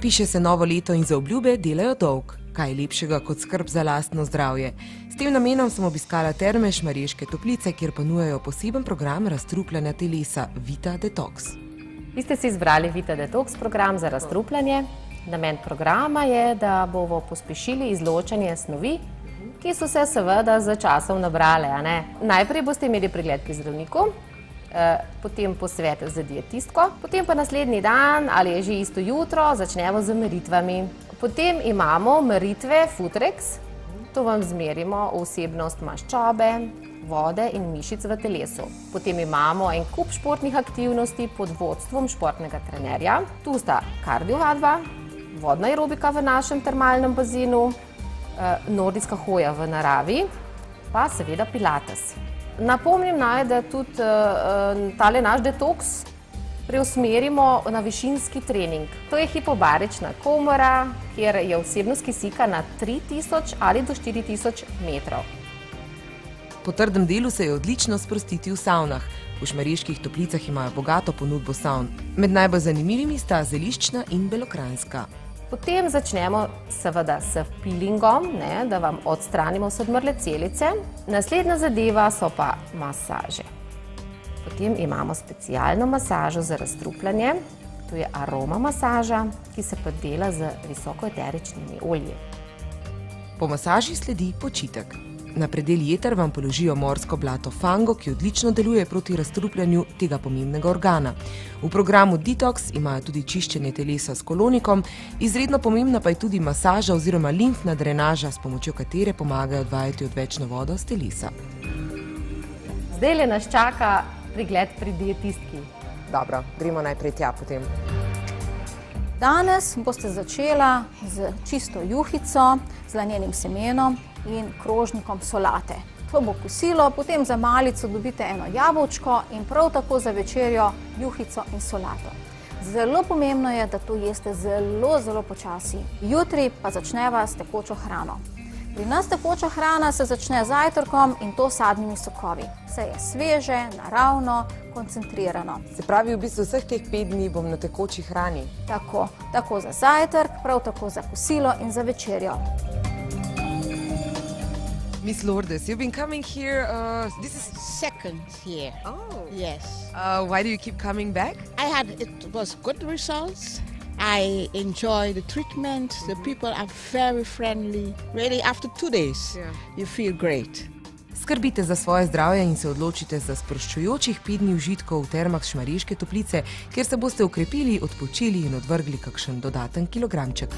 Piše se novo leto in za obljube delajo dolg. Kaj lepšega kot skrb za lastno zdravje? S tem namenom sem obiskala terme Šmarješke Toplice, kjer ponujajo poseben program razstrupljanja telesa Vita Detox. Vi ste si izbrali Vita Detox program za razstrupljanje. Namen programa je, da bomo pospešili izločanje snovi, ki so se seveda z časom nabrale. Najprej boste imeli pregled pri zdravniku, potem posvet z dietistko, potem pa naslednji dan ali je že isto jutro začnemo z meritvami. Potem imamo meritve Foodrex, to vam zmerimo vsebnost maščobe, vode in mišic v telesu. Potem imamo en kup športnih aktivnosti pod vodstvom športnega trenerja. Tu sta kardiovadba, vodna aerobika v našem termalnem bazenu, nordijska hoja v naravi, pa seveda pilates. Napomnim naj, da tudi tale naš detoks preusmerimo na višinski trening. To je hipobarična komora, kjer je vsebnost kisika na 3000 ali do 4000 metrov. Po trdem delu se je odlično sprostiti v savnah. V Šmarjeških Toplicah imajo bogato ponudbo savn. Med najbolj zanimivimi sta Zeliščna in Belokranjska. Potem začnemo seveda s peelingom, da vam odstranimo vse odmrle celice. Naslednja zadeva so pa masaže. Potem imamo specialno masažo za razstrupljanje. To je aroma masaža, ki se pa dela z visokoeteričnimi olji. Po masaži sledi počitek. Na predel jeter vam položijo morsko blato fango, ki odlično deluje proti razstrupljanju tega pomembnega organa. V programu Detox imajo tudi čiščenje telesa s kolonikom, izredno pomembna pa je tudi masaža oziroma limfna drenaža, s pomočjo katere pomagajo odvajati odvečno vodo z telesa. Zdajle nas čaka pregled pri dietistki. Dobro, gremo najprej tja potem. Danes boste začela z čisto juhico, z lanjenim semenom in krožnikom solate. To bo kosilo, potem za malico dobite eno jabolčko in prav tako za večerjo juhico in solato. Zelo pomembno je, da to jeste zelo počasi. Jutri pa začneva s tekočo hrano. Pri nas tekoča hrana se začne z zajtrkom in to sadnimi sokovi. Vse je sveže, naravno, koncentrirano. Se pravi, v bistvu vseh teh 5 dni bom na tekoči hrani? Tako za zajtrk, prav tako za kosilo in za večerjo. Miss Lourdes, you've been coming here, this is second year. Oh. Yes. Why do you keep coming back? It was good results. I enjoy the treatment. The people are very friendly. Really, after 2 days, you feel great. Skrbite za svoje zdravje in se odločite za sproščujočih 5 dni užitkov v termah Šmarješke Toplice, kjer se boste okrepili, odpočili in odvrgli kakšen dodaten kilogramček.